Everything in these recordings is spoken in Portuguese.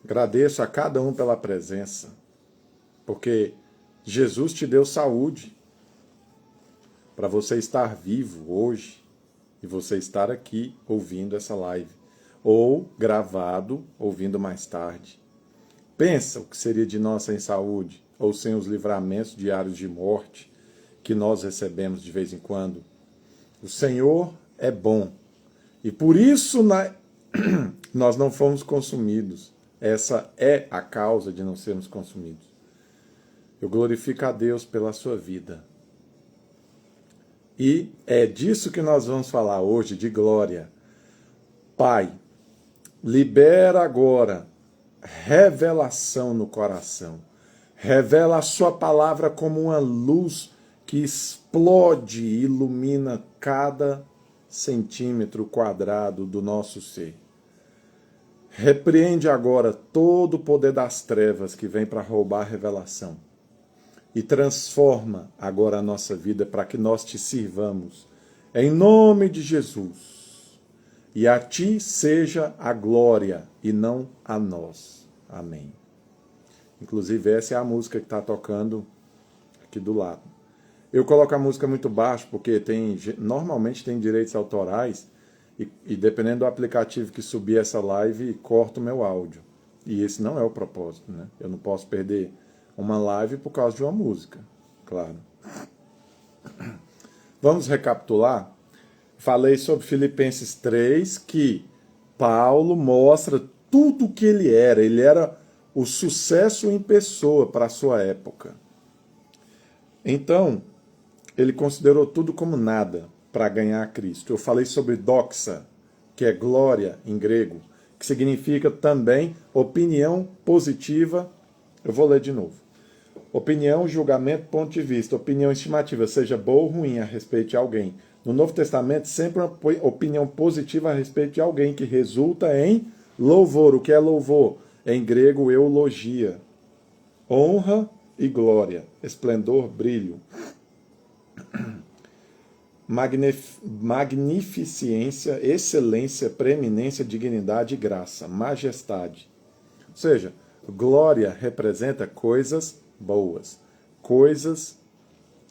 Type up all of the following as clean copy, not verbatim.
Agradeço a cada um pela presença, porque Jesus te deu saúde para você estar vivo hoje e você estar aqui ouvindo essa live, ou gravado, ouvindo mais tarde. Pensa o que seria de nós sem saúde, ou sem os livramentos diários de morte que nós recebemos de vez em quando. O Senhor é bom e por isso nós não fomos consumidos. Essa é a causa de não sermos consumidos. Eu glorifico a Deus pela sua vida. E é disso que nós vamos falar hoje, de glória. Pai, libera agora revelação no coração. Revela a sua palavra como uma luz que explode e ilumina cada centímetro quadrado do nosso ser. Repreende agora todo o poder das trevas que vem para roubar a revelação. E transforma agora a nossa vida para que nós te sirvamos. Em nome de Jesus. E a ti seja a glória e não a nós. Amém. Inclusive essa é a música que está tocando aqui do lado. Eu coloco a música muito baixo porque normalmente tem direitos autorais e dependendo do aplicativo que subir essa live, corta o meu áudio. E esse não é o propósito, né? Eu não posso perder uma live por causa de uma música, claro. Vamos recapitular? Falei sobre Filipenses 3, que Paulo mostra tudo o que ele era. Ele era o sucesso em pessoa para a sua época. Então, ele considerou tudo como nada para ganhar a Cristo. Eu falei sobre doxa, que é glória em grego, que significa também opinião positiva. Eu vou ler de novo. Opinião, julgamento, ponto de vista, opinião estimativa, seja boa ou ruim a respeito de alguém. No Novo Testamento, sempre uma opinião positiva a respeito de alguém, que resulta em louvor. O que é louvor? Em grego, eulogia. Honra e glória, esplendor, brilho. Magnificência, excelência, preeminência, dignidade e graça, majestade. Ou seja, glória representa coisas boas, coisas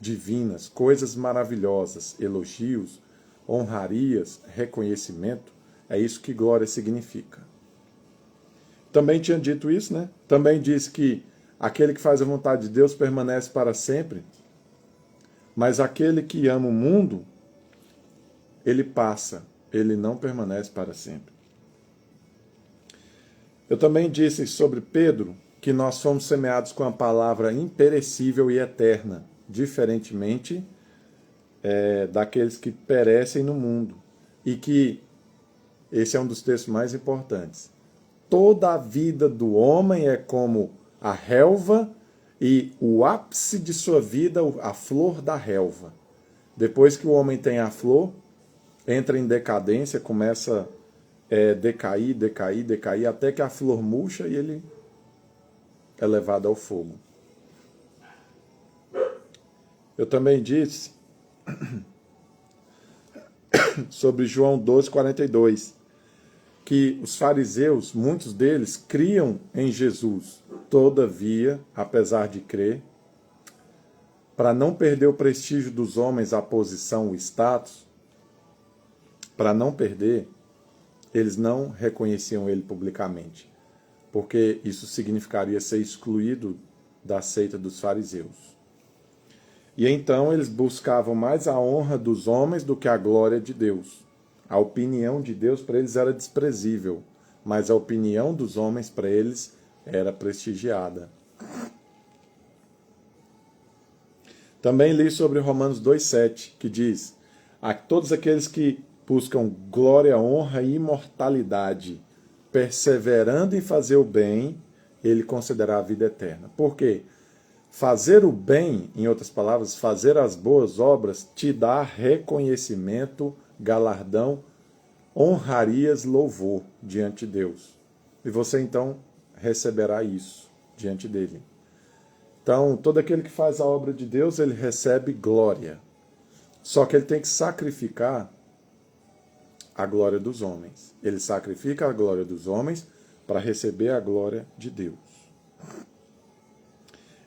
divinas, coisas maravilhosas, elogios, honrarias, reconhecimento. É isso que glória significa. Também tinha dito isso, né? Também disse que aquele que faz a vontade de Deus permanece para sempre, mas aquele que ama o mundo, ele passa, ele não permanece para sempre. Eu também disse sobre Pedro que nós fomos semeados com a palavra imperecível e eterna, diferentemente daqueles que perecem no mundo. E que esse é um dos textos mais importantes. Toda a vida do homem é como a relva e o ápice de sua vida, a flor da relva. Depois que o homem tem a flor, entra em decadência, começa a decair, até que a flor murcha e ele é levado ao fogo. Eu também disse sobre João 12:42, que os fariseus, muitos deles, criam em Jesus. Todavia, apesar de crer, para não perder o prestígio dos homens, a posição, o status, para não perder, eles não reconheciam ele publicamente, porque isso significaria ser excluído da seita dos fariseus. E então eles buscavam mais a honra dos homens do que a glória de Deus. A opinião de Deus para eles era desprezível, mas a opinião dos homens para eles era prestigiada. Também li sobre Romanos 2,7, que diz: a todos aqueles que buscam glória, honra e imortalidade, perseverando em fazer o bem, ele concederá a vida eterna. Por quê? Fazer o bem, em outras palavras, fazer as boas obras, te dá reconhecimento, galardão, honrarias, louvor diante de Deus. E você então receberá isso diante dele. Então, todo aquele que faz a obra de Deus, ele recebe glória. Só que ele tem que sacrificar a glória dos homens. Ele sacrifica a glória dos homens para receber a glória de Deus.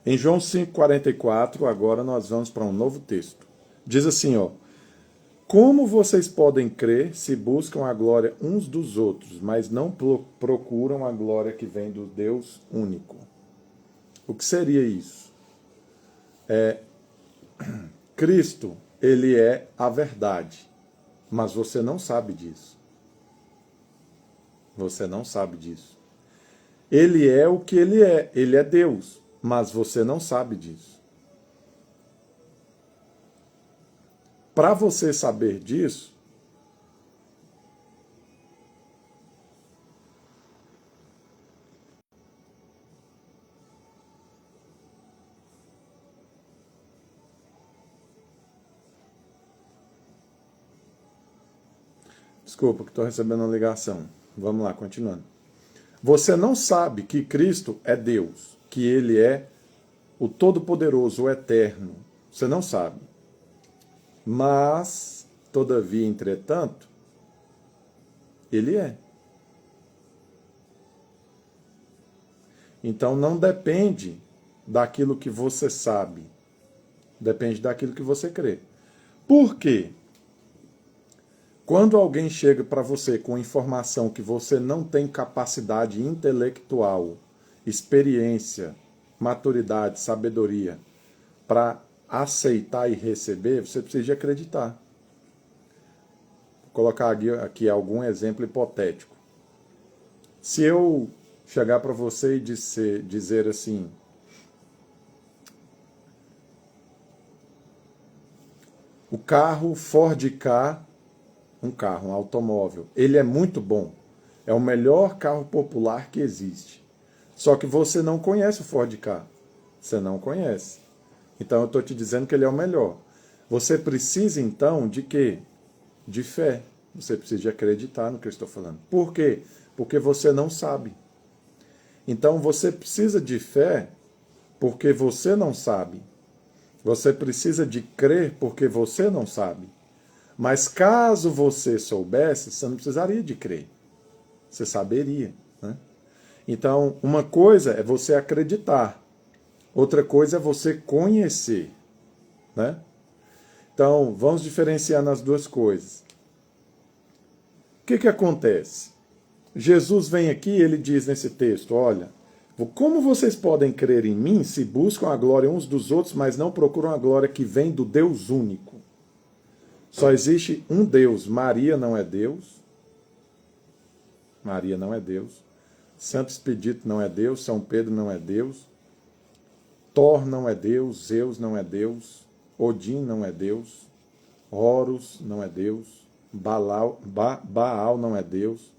Em João 5,44, agora nós vamos para um novo texto. Diz assim, ó: como vocês podem crer se buscam a glória uns dos outros, mas não procuram a glória que vem do Deus único? O que seria isso? Cristo, ele é a verdade, mas você não sabe disso. Você não sabe disso. Ele é o que ele é Deus, mas você não sabe disso. Para você saber disso, desculpa que estou recebendo uma ligação. Vamos lá, continuando. Você não sabe que Cristo é Deus, que ele é o Todo-Poderoso, o Eterno. Você não sabe. Mas, todavia, entretanto, ele é. Então não depende daquilo que você sabe. Depende daquilo que você crê. Por quê? Quando alguém chega para você com informação que você não tem capacidade intelectual, experiência, maturidade, sabedoria para aceitar e receber, você precisa de acreditar. Vou colocar aqui algum exemplo hipotético. Se eu chegar para você e dizer assim: o carro Ford Ka, um automóvel, ele é muito bom. É o melhor carro popular que existe. Só que você não conhece o Ford Ka. Você não conhece. Então eu estou te dizendo que ele é o melhor. Você precisa então de quê? De fé. Você precisa de acreditar no que eu estou falando. Por quê? Porque você não sabe. Então você precisa de fé porque você não sabe. Você precisa de crer porque você não sabe. Mas caso você soubesse, você não precisaria de crer. Você saberia, né? Então, uma coisa é você acreditar. Outra coisa é você conhecer, né? Então, vamos diferenciar nas duas coisas. O que acontece? Jesus vem aqui e ele diz nesse texto, olha, como vocês podem crer em mim se buscam a glória uns dos outros, mas não procuram a glória que vem do Deus único? Só existe um Deus. Maria não é Deus. Maria não é Deus. Santo Expedito não é Deus. São Pedro não é Deus. Thor não é Deus. Zeus não é Deus. Odin não é Deus. Horus não é Deus. Baal não é Deus.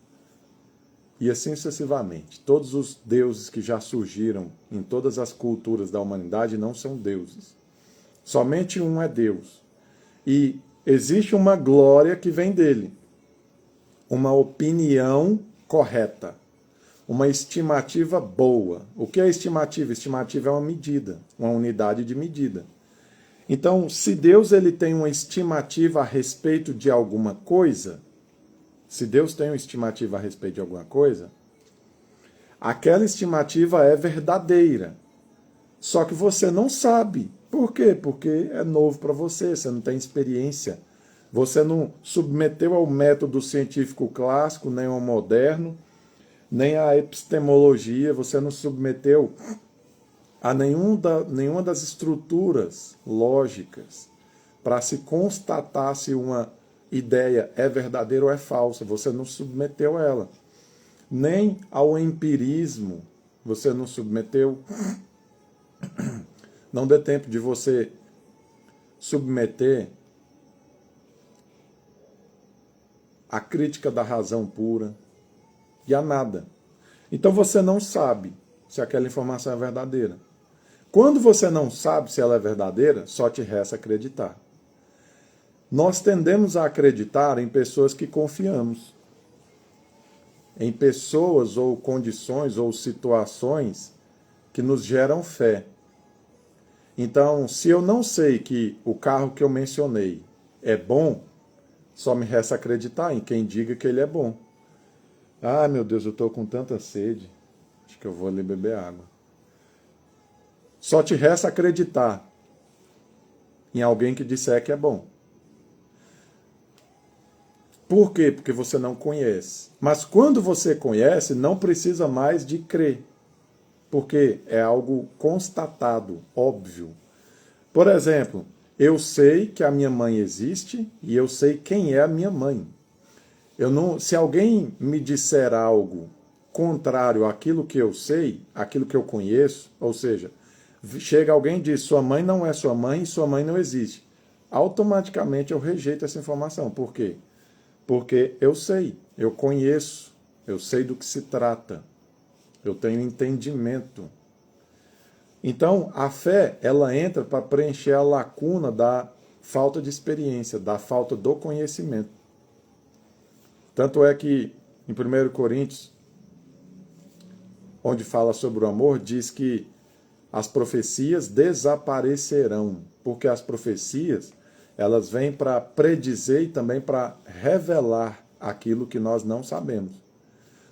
E assim sucessivamente. Todos os deuses que já surgiram em todas as culturas da humanidade não são deuses. Somente um é Deus. E existe uma glória que vem dele, uma opinião correta, uma estimativa boa. O que é estimativa? Estimativa é uma medida, uma unidade de medida. Então, se Deus ele tem uma estimativa a respeito de alguma coisa, se Deus tem uma estimativa a respeito de alguma coisa, aquela estimativa é verdadeira. Só que você não sabe. Por quê? Porque é novo para você, você não tem experiência. Você não submeteu ao método científico clássico, nem ao moderno, nem à epistemologia, você não submeteu a nenhuma das estruturas lógicas para se constatar se uma ideia é verdadeira ou é falsa. Você não submeteu a ela. Nem ao empirismo você não submeteu. Não dê tempo de você submeter a crítica da razão pura e a nada. Então você não sabe se aquela informação é verdadeira. Quando você não sabe se ela é verdadeira, só te resta acreditar. Nós tendemos a acreditar em pessoas que confiamos. Em pessoas ou condições ou situações que nos geram fé. Então, se eu não sei que o carro que eu mencionei é bom, só me resta acreditar em quem diga que ele é bom. Ah, meu Deus, eu estou com tanta sede. Acho que eu vou ali beber água. Só te resta acreditar em alguém que disser que é bom. Por quê? Porque você não conhece. Mas quando você conhece, não precisa mais de crer. Porque é algo constatado, óbvio. Por exemplo, eu sei que a minha mãe existe e eu sei quem é a minha mãe. Eu não, se alguém me disser algo contrário àquilo que eu sei, àquilo que eu conheço, ou seja, chega alguém e diz: sua mãe não é sua mãe e sua mãe não existe. Automaticamente eu rejeito essa informação. Por quê? Porque eu sei, eu conheço, eu sei do que se trata, eu tenho entendimento. Então, a fé, ela entra para preencher a lacuna da falta de experiência, da falta do conhecimento. Tanto é que em 1 Coríntios, onde fala sobre o amor, diz que as profecias desaparecerão, porque as profecias, elas vêm para predizer e também para revelar aquilo que nós não sabemos.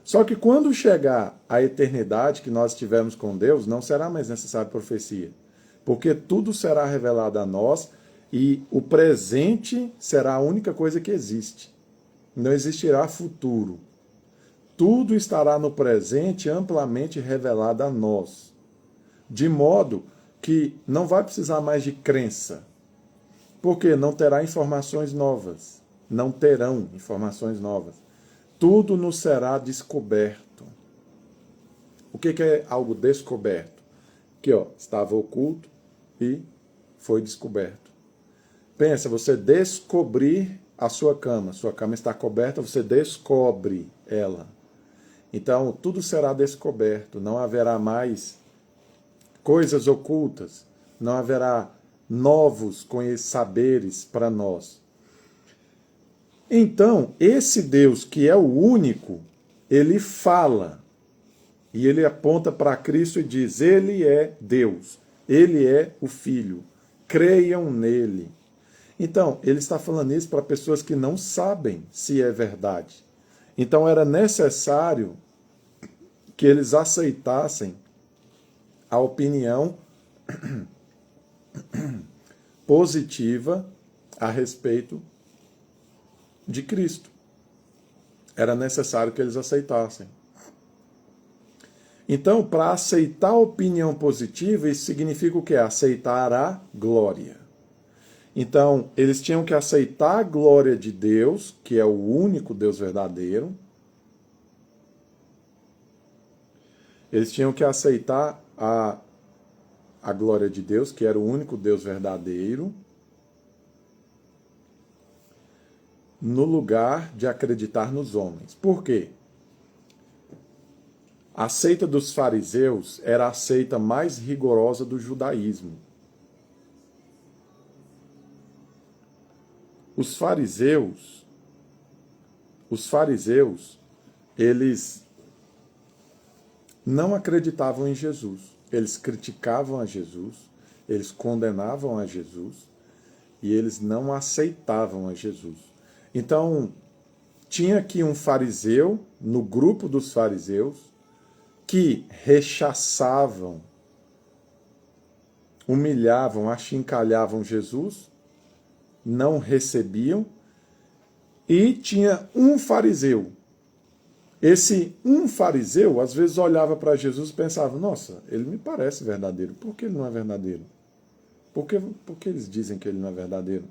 Só que quando chegar a eternidade que nós tivermos com Deus, não será mais necessária profecia, porque tudo será revelado a nós e o presente será a única coisa que existe. Não existirá futuro. Tudo estará no presente amplamente revelado a nós, de modo que não vai precisar mais de crença, porque não terá informações novas, não terão informações novas. Tudo nos será descoberto. O que é algo descoberto? Que estava oculto e foi descoberto. Pensa, você descobrir a sua cama está coberta, você descobre ela. Então, tudo será descoberto, não haverá mais coisas ocultas, não haverá novos saberes para nós. Então, esse Deus que é o único, ele fala, e ele aponta para Cristo e diz: ele é Deus, ele é o Filho, creiam nele. Então, ele está falando isso para pessoas que não sabem se é verdade. Então, era necessário que eles aceitassem a opinião positiva a respeito de Cristo. Era necessário que eles aceitassem. Então, para aceitar a opinião positiva, isso significa o quê? Aceitar a glória. Então, eles tinham que aceitar a glória de Deus, que é o único Deus verdadeiro. Eles tinham que aceitar a glória de Deus, que era o único Deus verdadeiro, no lugar de acreditar nos homens. Por quê? A seita dos fariseus era a seita mais rigorosa do judaísmo. Os fariseus, eles não acreditavam em Jesus. Eles criticavam a Jesus, eles condenavam a Jesus e eles não aceitavam a Jesus. Então, tinha aqui um fariseu, no grupo dos fariseus, que rechaçavam, humilhavam, achincalhavam Jesus, não recebiam, e tinha um fariseu. Esse um fariseu, às vezes, olhava para Jesus e pensava: nossa, ele me parece verdadeiro, por que ele não é verdadeiro? Por que eles dizem que ele não é verdadeiro?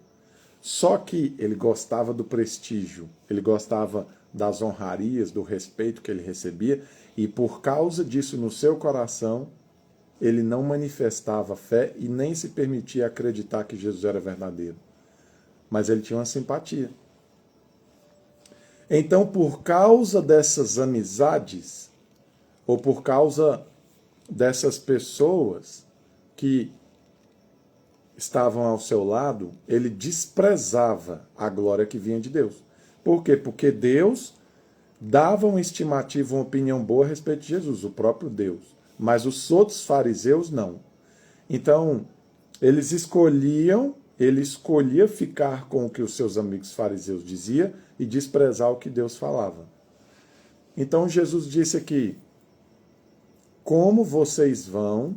Só que ele gostava do prestígio, ele gostava das honrarias, do respeito que ele recebia, e por causa disso no seu coração, ele não manifestava fé e nem se permitia acreditar que Jesus era verdadeiro. Mas ele tinha uma simpatia. Então, por causa dessas amizades, ou por causa dessas pessoas que estavam ao seu lado, ele desprezava a glória que vinha de Deus. Por quê? Porque Deus dava uma estimativa, uma opinião boa a respeito de Jesus, o próprio Deus. Mas os outros fariseus não. Então, ele escolhia ficar com o que os seus amigos fariseus diziam e desprezar o que Deus falava. Então Jesus disse aqui, como vocês vão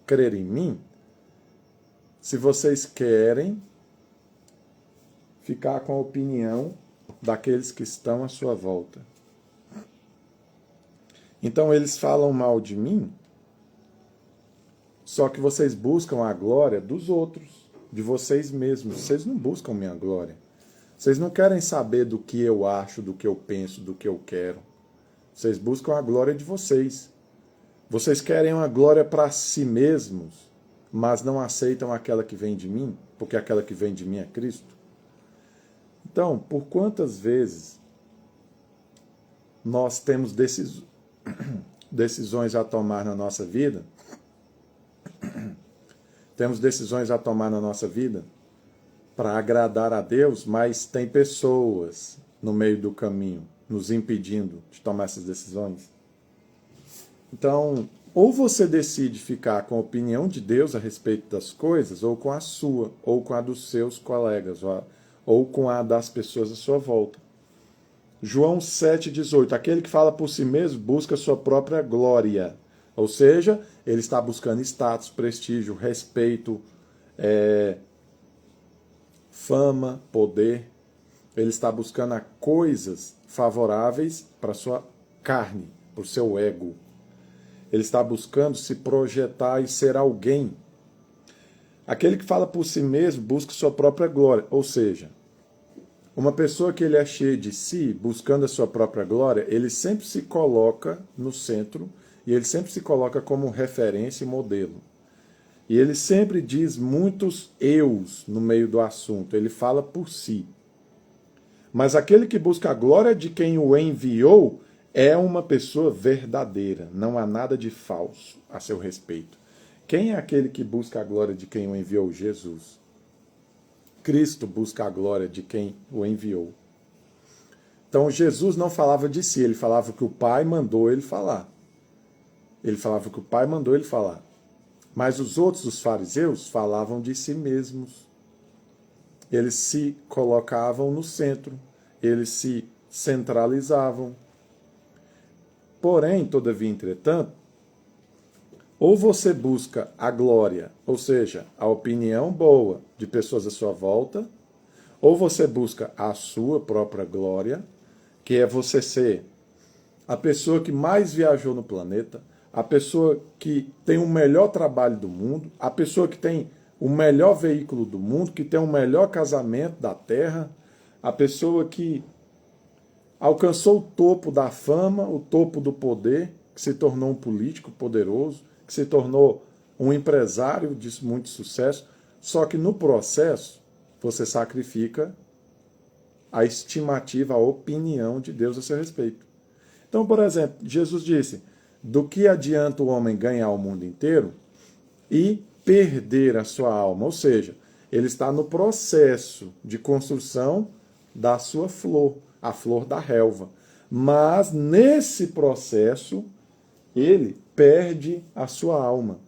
crer em mim se vocês querem ficar com a opinião daqueles que estão à sua volta. Então eles falam mal de mim, só que vocês buscam a glória dos outros, de vocês mesmos. Vocês não buscam minha glória. Vocês não querem saber do que eu acho, do que eu penso, do que eu quero. Vocês buscam a glória de vocês. Vocês querem uma glória para si mesmos, mas não aceitam aquela que vem de mim, porque aquela que vem de mim é Cristo. Então, por quantas vezes nós temos decisões a tomar na nossa vida? Temos decisões a tomar na nossa vida para agradar a Deus, mas tem pessoas no meio do caminho nos impedindo de tomar essas decisões. Então, ou você decide ficar com a opinião de Deus a respeito das coisas, ou com a sua, ou com a dos seus colegas, ou com a das pessoas à sua volta. João 7,18. Aquele que fala por si mesmo busca sua própria glória. Ou seja, ele está buscando status, prestígio, respeito, fama, poder. Ele está buscando coisas favoráveis para a sua carne, para o seu ego. Ele está buscando se projetar e ser alguém. Aquele que fala por si mesmo busca sua própria glória. Ou seja, uma pessoa que ele é cheio de si, buscando a sua própria glória, ele sempre se coloca no centro e ele sempre se coloca como referência e modelo. E ele sempre diz muitos eus no meio do assunto. Ele fala por si. Mas aquele que busca a glória de quem o enviou é uma pessoa verdadeira. Não há nada de falso a seu respeito. Quem é aquele que busca a glória de quem o enviou? Jesus. Cristo busca a glória de quem o enviou. Então Jesus não falava de si, ele falava o que o Pai mandou ele falar. Ele falava o que o Pai mandou ele falar. Mas os outros, os fariseus, falavam de si mesmos. Eles se colocavam no centro, eles se centralizavam. Porém, todavia, entretanto, ou você busca a glória, ou seja, a opinião boa de pessoas à sua volta, ou você busca a sua própria glória, que é você ser a pessoa que mais viajou no planeta, a pessoa que tem o melhor trabalho do mundo, a pessoa que tem o melhor veículo do mundo, que tem o melhor casamento da terra, a pessoa que alcançou o topo da fama, o topo do poder, que se tornou um político poderoso, que se tornou um empresário de muito sucesso, só que no processo você sacrifica a estimativa, a opinião de Deus a seu respeito. Então, por exemplo, Jesus disse, do que adianta o homem ganhar o mundo inteiro e perder a sua alma? Ou seja, ele está no processo de construção da sua flor, a flor da relva. Mas nesse processo, ele perde a sua alma.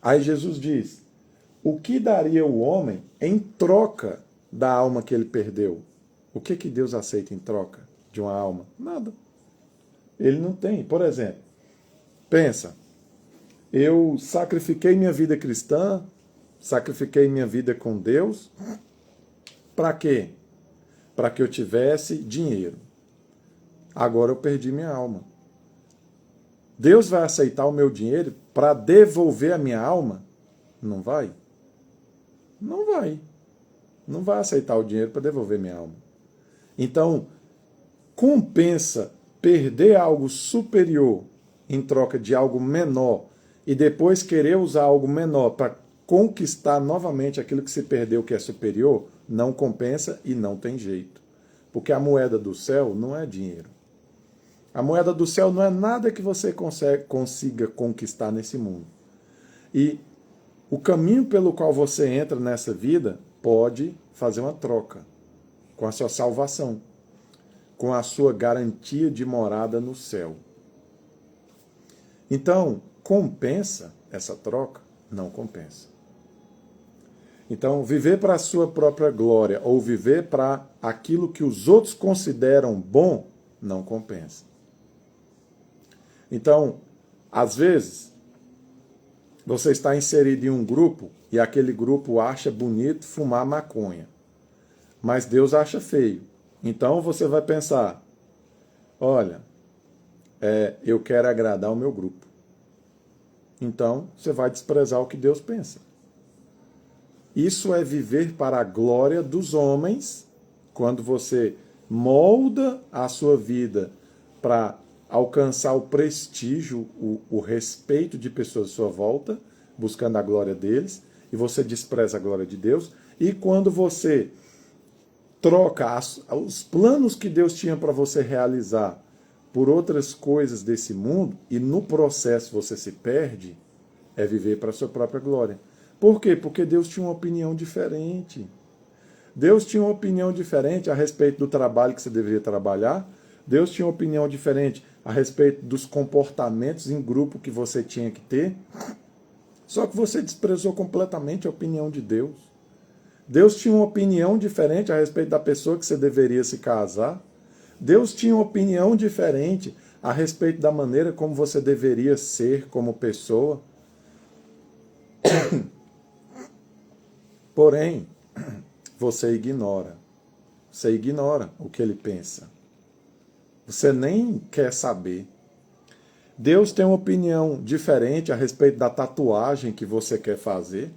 Aí Jesus diz, o que daria o homem em troca da alma que ele perdeu? O que Deus aceita em troca de uma alma? Nada. Ele não tem. Por exemplo, pensa, eu sacrifiquei minha vida cristã, sacrifiquei minha vida com Deus, para quê? Para que eu tivesse dinheiro. Agora eu perdi minha alma. Deus vai aceitar o meu dinheiro para devolver a minha alma? Não vai. Não vai. Não vai aceitar o dinheiro para devolver minha alma. Então, compensa perder algo superior em troca de algo menor e depois querer usar algo menor para conquistar novamente aquilo que se perdeu que é superior? Não compensa e não tem jeito. Porque a moeda do céu não é dinheiro. A moeda do céu não é nada que você consiga conquistar nesse mundo. E o caminho pelo qual você entra nessa vida pode fazer uma troca com a sua salvação, com a sua garantia de morada no céu. Então, compensa essa troca? Não compensa. Então, viver para a sua própria glória ou viver para aquilo que os outros consideram bom, não compensa. Então, às vezes, você está inserido em um grupo e aquele grupo acha bonito fumar maconha, mas Deus acha feio. Então você vai pensar, olha, eu quero agradar o meu grupo. Então você vai desprezar o que Deus pensa. Isso é viver para a glória dos homens, quando você molda a sua vida para alcançar o prestígio, o respeito de pessoas à sua volta, buscando a glória deles, e você despreza a glória de Deus. E quando você troca os planos que Deus tinha para você realizar por outras coisas desse mundo, e no processo você se perde, é viver para a sua própria glória. Por quê? Porque Deus tinha uma opinião diferente. Deus tinha uma opinião diferente a respeito do trabalho que você deveria trabalhar. Deus tinha uma opinião diferente a respeito dos comportamentos em grupo que você tinha que ter. Só que você desprezou completamente a opinião de Deus. Deus tinha uma opinião diferente a respeito da pessoa que você deveria se casar. Deus tinha uma opinião diferente a respeito da maneira como você deveria ser como pessoa. Porém, você ignora. Você ignora o que ele pensa. Você nem quer saber. Deus tem uma opinião diferente a respeito da tatuagem que você quer fazer.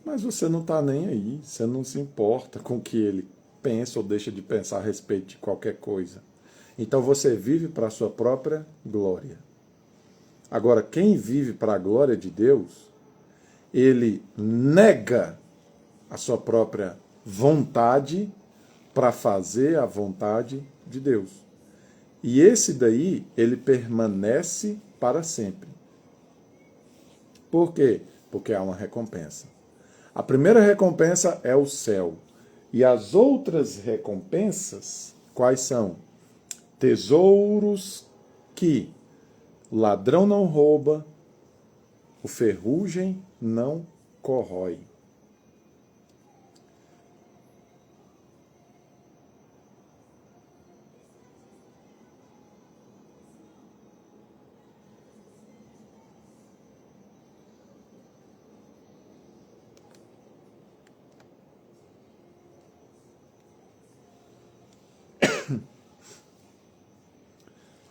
Mas você não está nem aí. Você não se importa com o que ele pensa ou deixa de pensar a respeito de qualquer coisa. Então você vive para a sua própria glória. Agora, quem vive para a glória de Deus, ele nega a sua própria vontade para fazer a vontade de Deus. E esse daí, ele permanece para sempre. Por quê? Porque há uma recompensa. A primeira recompensa é o céu. E as outras recompensas, quais são? Tesouros que o ladrão não rouba, o ferrugem não corrói.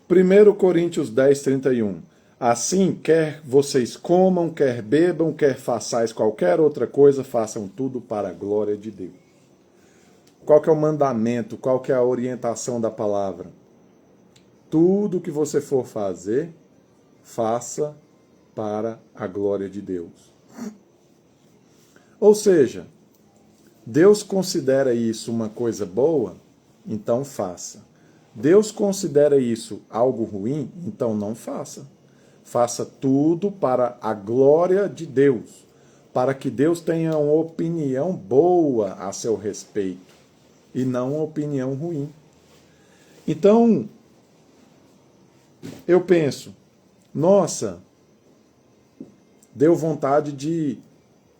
Primeiro Coríntios 10, 31. Assim, quer vocês comam, quer bebam, quer façais qualquer outra coisa, façam tudo para a glória de Deus. Qual que é o mandamento? Qual que é a orientação da palavra? Tudo que você for fazer, faça para a glória de Deus. Ou seja, Deus considera isso uma coisa boa, então faça. Deus considera isso algo ruim, então não faça. Faça tudo para a glória de Deus, para que Deus tenha uma opinião boa a seu respeito e não uma opinião ruim. Então, eu penso, nossa, deu vontade de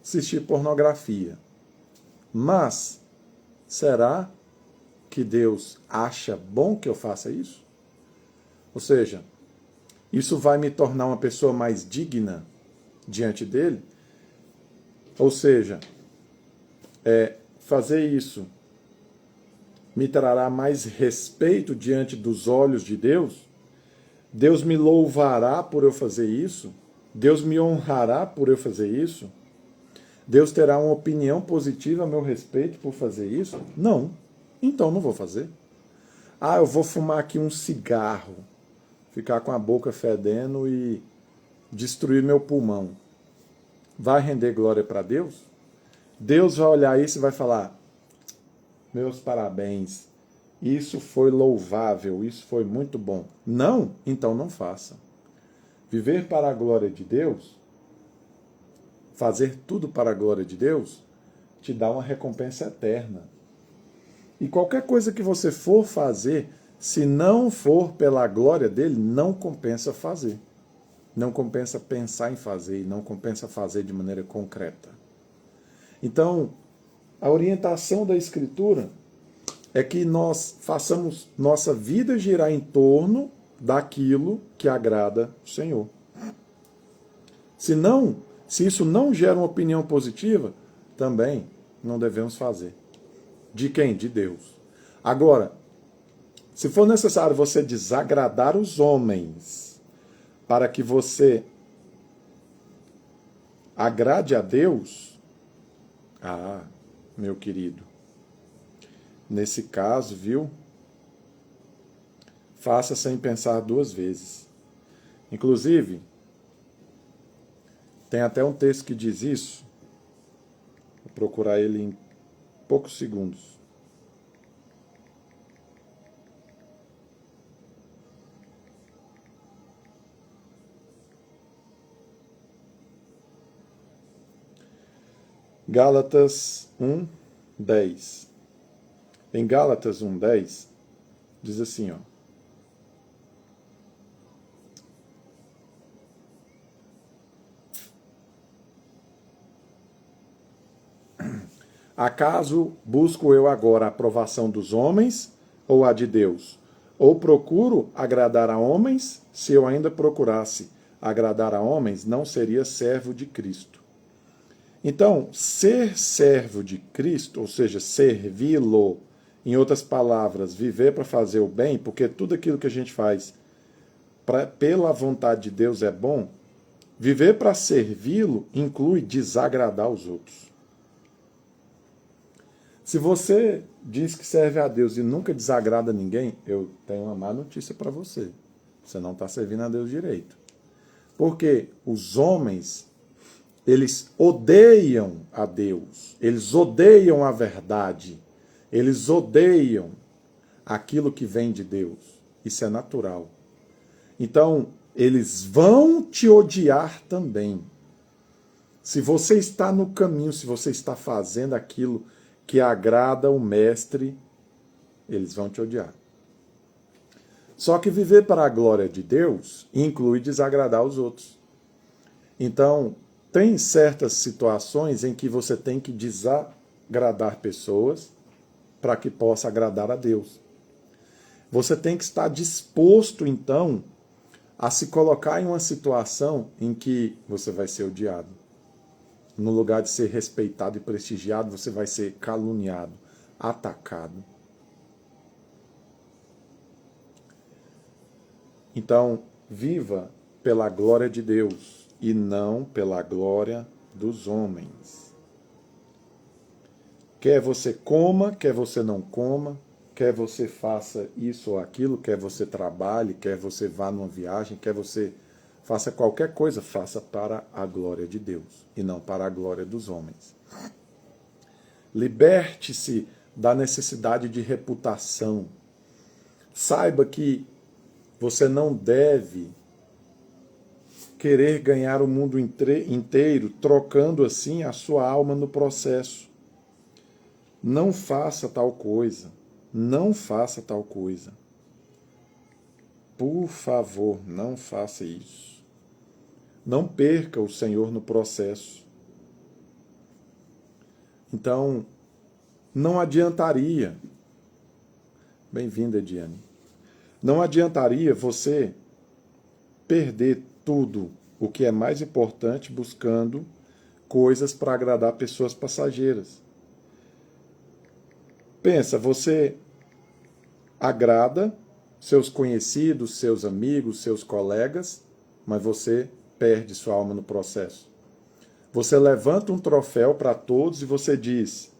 assistir pornografia. Mas, será que Deus acha bom que eu faça isso? Ou seja, isso vai me tornar uma pessoa mais digna diante dele? Ou seja, fazer isso me trará mais respeito diante dos olhos de Deus? Deus me louvará por eu fazer isso? Deus me honrará por eu fazer isso? Deus terá uma opinião positiva a meu respeito por fazer isso? Não. Então não vou fazer. Eu vou fumar aqui um cigarro, ficar com a boca fedendo e destruir meu pulmão. Vai render glória para Deus? Deus vai olhar isso e vai falar, meus parabéns, isso foi louvável, isso foi muito bom. Não? Então não faça. Viver para a glória de Deus, fazer tudo para a glória de Deus, te dá uma recompensa eterna. E qualquer coisa que você for fazer, se não for pela glória dele, não compensa fazer. Não compensa pensar em fazer, e não compensa fazer de maneira concreta. Então, a orientação da Escritura é que nós façamos nossa vida girar em torno daquilo que agrada o Senhor. Se isso não gera uma opinião positiva, também não devemos fazer. De quem? De Deus. Agora, se for necessário você desagradar os homens para que você agrade a Deus, meu querido, nesse caso, viu? Faça sem pensar duas vezes. Inclusive, tem até um texto que diz isso. Vou procurar ele em poucos segundos. Gálatas 1:10. Em Gálatas 1:10, diz assim, ó. Acaso busco eu agora a aprovação dos homens ou a de Deus? Ou procuro agradar a homens? Se eu ainda procurasse agradar a homens, não seria servo de Cristo. Então, ser servo de Cristo, ou seja, servi-lo, em outras palavras, viver para fazer o bem, porque tudo aquilo que a gente faz pela vontade de Deus é bom, viver para servi-lo inclui desagradar os outros. Se você diz que serve a Deus e nunca desagrada ninguém, eu tenho uma má notícia para você. Você não está servindo a Deus direito. Porque os homens, eles odeiam a Deus, eles odeiam a verdade, eles odeiam aquilo que vem de Deus. Isso é natural. Então, eles vão te odiar também. Se você está no caminho, se você está fazendo aquilo que agrada o mestre, eles vão te odiar. Só que viver para a glória de Deus inclui desagradar os outros. Então, tem certas situações em que você tem que desagradar pessoas para que possa agradar a Deus. Você tem que estar disposto, então, a se colocar em uma situação em que você vai ser odiado. No lugar de ser respeitado e prestigiado, você vai ser caluniado, atacado. Então, viva pela glória de Deus e não pela glória dos homens. Quer você coma, quer você não coma, quer você faça isso ou aquilo, quer você trabalhe, quer você vá numa viagem, quer você faça qualquer coisa, faça para a glória de Deus e não para a glória dos homens. Liberte-se da necessidade de reputação. Saiba que você não deve querer ganhar o mundo inteiro, trocando assim a sua alma no processo. Não faça tal coisa. Não faça tal coisa. Por favor, não faça isso. Não perca o Senhor no processo. Então, não adiantaria. Bem-vinda, Ediane. Não adiantaria você perder tudo o que é mais importante buscando coisas para agradar pessoas passageiras. Pensa, você agrada seus conhecidos, seus amigos, seus colegas, mas você perde sua alma no processo. Você levanta um troféu para todos e você diz,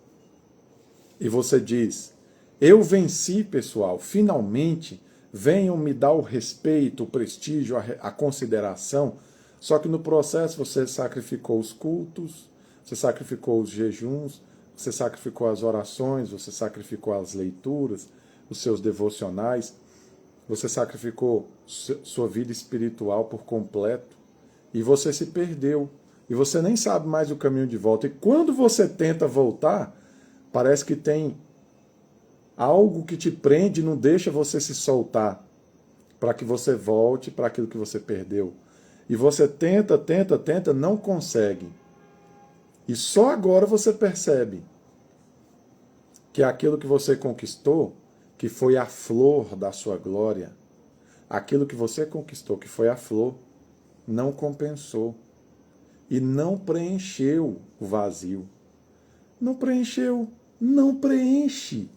eu venci, pessoal, finalmente venham me dar o respeito, o prestígio, a consideração. Só que no processo você sacrificou os cultos, você sacrificou os jejuns, você sacrificou as orações, você sacrificou as leituras, os seus devocionais, você sacrificou sua vida espiritual por completo e você se perdeu. E você nem sabe mais o caminho de volta. E quando você tenta voltar, parece que tem algo que te prende e não deixa você se soltar para que você volte para aquilo que você perdeu. E você tenta, não consegue. E só agora você percebe que aquilo que você conquistou, que foi a flor da sua glória, aquilo que você conquistou, que foi a flor, não compensou e não preencheu o vazio. Não preencheu, não preenche.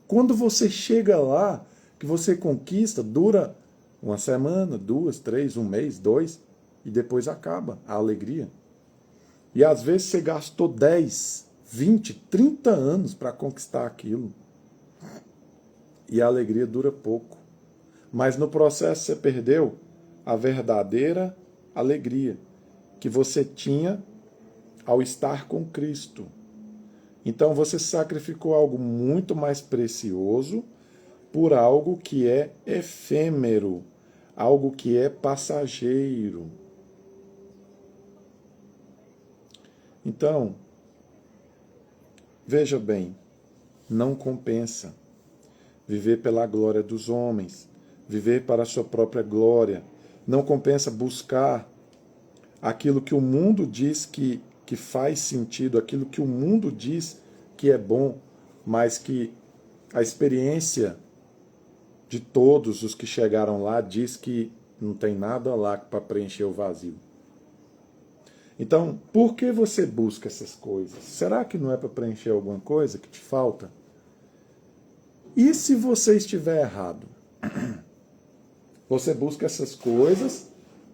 Quando você chega lá, que você conquista, dura uma semana, 2, 3, um mês, 2, e depois acaba a alegria. E às vezes você gastou 10, 20, 30 anos para conquistar aquilo. E a alegria dura pouco. Mas no processo você perdeu a verdadeira alegria que você tinha ao estar com Cristo. Então você sacrificou algo muito mais precioso por algo que é efêmero, algo que é passageiro. Então, veja bem, não compensa viver pela glória dos homens, viver para a sua própria glória. Não compensa buscar aquilo que o mundo diz que faz sentido, aquilo que o mundo diz que é bom, mas que a experiência de todos os que chegaram lá diz que não tem nada lá para preencher o vazio. Então, por que você busca essas coisas? Será que não é para preencher alguma coisa que te falta? E se você estiver errado? Você busca essas coisas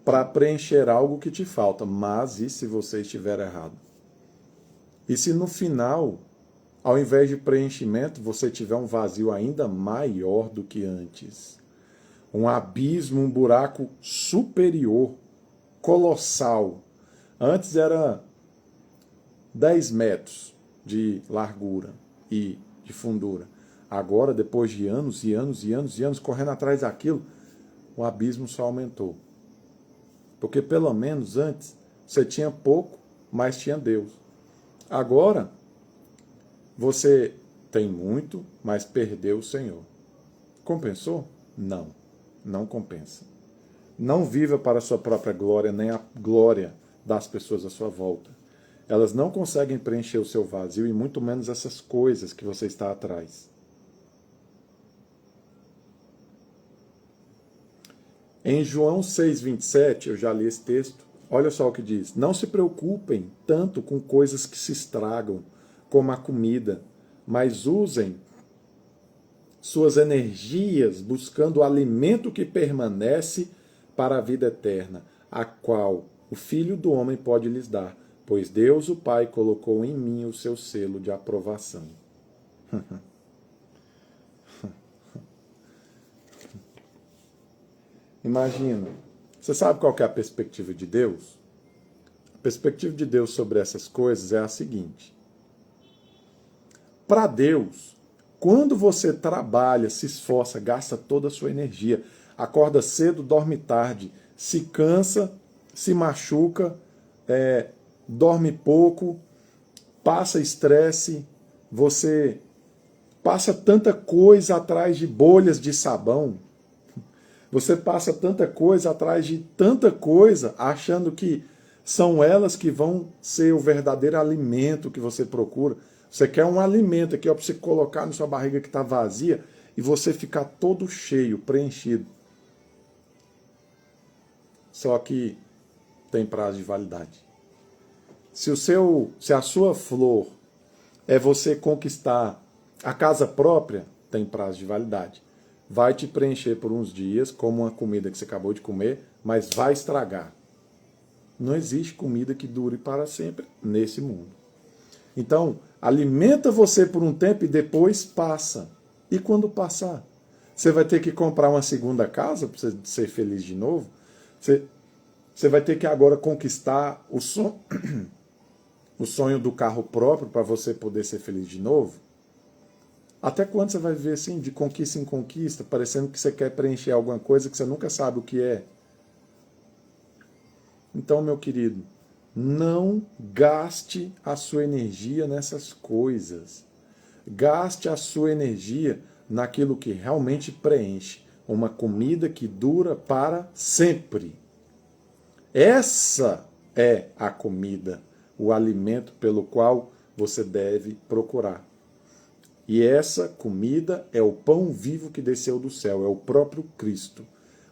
para preencher algo que te falta, mas e se você estiver errado? E se no final, ao invés de preenchimento, você tiver um vazio ainda maior do que antes? Um abismo, um buraco superior, colossal. Antes era 10 metros de largura e de fundura. Agora, depois de anos e anos e anos e anos correndo atrás daquilo, o abismo só aumentou. Porque pelo menos antes você tinha pouco, mas tinha Deus. Agora, você tem muito, mas perdeu o Senhor. Compensou? Não, não compensa. Não viva para a sua própria glória, nem a glória das pessoas à sua volta. Elas não conseguem preencher o seu vazio e muito menos essas coisas que você está atrás. Em João 6,27, eu já li esse texto, olha só o que diz. Não se preocupem tanto com coisas que se estragam, como a comida, mas usem suas energias buscando o alimento que permanece para a vida eterna, a qual o Filho do Homem pode lhes dar, pois Deus, o Pai, colocou em mim o seu selo de aprovação. Imagina, você sabe qual que é a perspectiva de Deus? A perspectiva de Deus sobre essas coisas é a seguinte. Para Deus, quando você trabalha, se esforça, gasta toda a sua energia, acorda cedo, dorme tarde, se cansa, se machuca, dorme pouco, passa estresse, você passa tanta coisa atrás de bolhas de sabão, você passa tanta coisa atrás de tanta coisa, achando que são elas que vão ser o verdadeiro alimento que você procura. Você quer um alimento aqui para você colocar na sua barriga que está vazia e você ficar todo cheio, preenchido. Só que tem prazo de validade. Se a sua flor é você conquistar a casa própria, tem prazo de validade. Vai te preencher por uns dias, como uma comida que você acabou de comer, mas vai estragar. Não existe comida que dure para sempre nesse mundo. Então, alimenta você por um tempo e depois passa. E quando passar? Você vai ter que comprar uma segunda casa para você ser feliz de novo? Você vai ter que agora conquistar o sonho do carro próprio para você poder ser feliz de novo? Até quando você vai viver assim, de conquista em conquista, parecendo que você quer preencher alguma coisa que você nunca sabe o que é? Então, meu querido, não gaste a sua energia nessas coisas. Gaste a sua energia naquilo que realmente preenche. Uma comida que dura para sempre. Essa é a comida, o alimento pelo qual você deve procurar. E essa comida é o pão vivo que desceu do céu, é o próprio Cristo.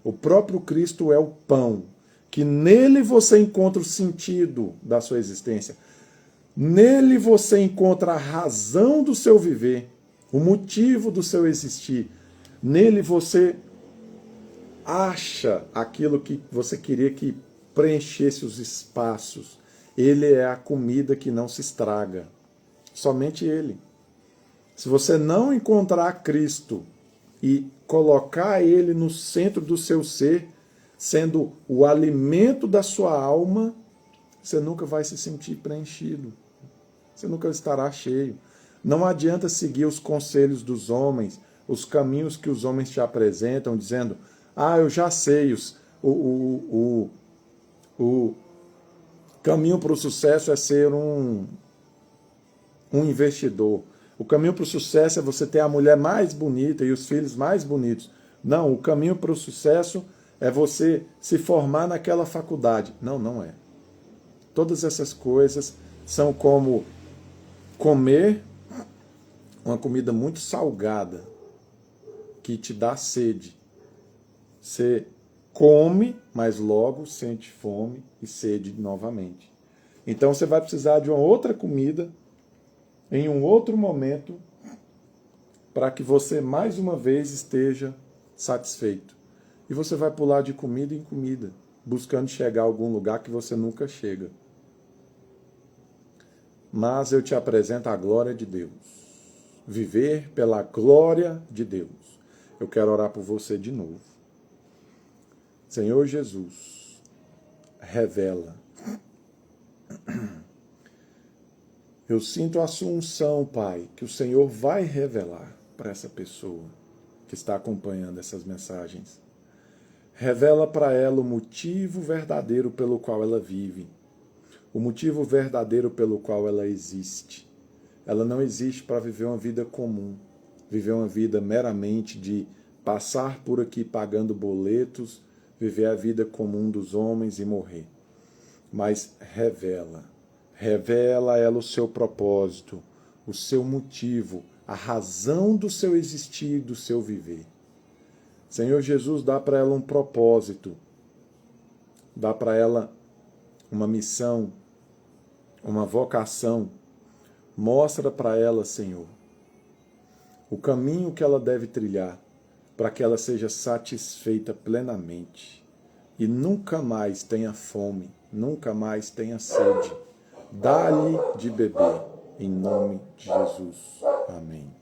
O próprio Cristo é o pão, que nele você encontra o sentido da sua existência. Nele você encontra a razão do seu viver, o motivo do seu existir. Nele você acha aquilo que você queria que preenchesse os espaços. Ele é a comida que não se estraga. Somente Ele. Se você não encontrar Cristo e colocar Ele no centro do seu ser, sendo o alimento da sua alma, você nunca vai se sentir preenchido. Você nunca estará cheio. Não adianta seguir os conselhos dos homens, os caminhos que os homens te apresentam, dizendo: eu já sei, o caminho para o sucesso é ser um investidor. O caminho para o sucesso é você ter a mulher mais bonita e os filhos mais bonitos. Não, o caminho para o sucesso é você se formar naquela faculdade. Não, não é. Todas essas coisas são como comer uma comida muito salgada que te dá sede. Você come, mas logo sente fome e sede novamente. Então você vai precisar de uma outra comida em um outro momento para que você mais uma vez esteja satisfeito. E você vai pular de comida em comida, buscando chegar a algum lugar que você nunca chega. Mas eu te apresento a glória de Deus. Viver pela glória de Deus. Eu quero orar por você de novo. Senhor Jesus, revela. Eu sinto a sua unção, Pai, que o Senhor vai revelar para essa pessoa que está acompanhando essas mensagens. Revela para ela o motivo verdadeiro pelo qual ela vive. O motivo verdadeiro pelo qual ela existe. Ela não existe para viver uma vida comum, viver uma vida meramente de passar por aqui pagando boletos, viver a vida comum dos homens e morrer. Mas revela a ela o seu propósito, o seu motivo, a razão do seu existir, do seu viver. Senhor Jesus, dá para ela um propósito, dá para ela uma missão, uma vocação. Mostra para ela, Senhor, o caminho que ela deve trilhar para que ela seja satisfeita plenamente e nunca mais tenha fome, nunca mais tenha sede. Dá-lhe de beber, em nome de Jesus. Amém.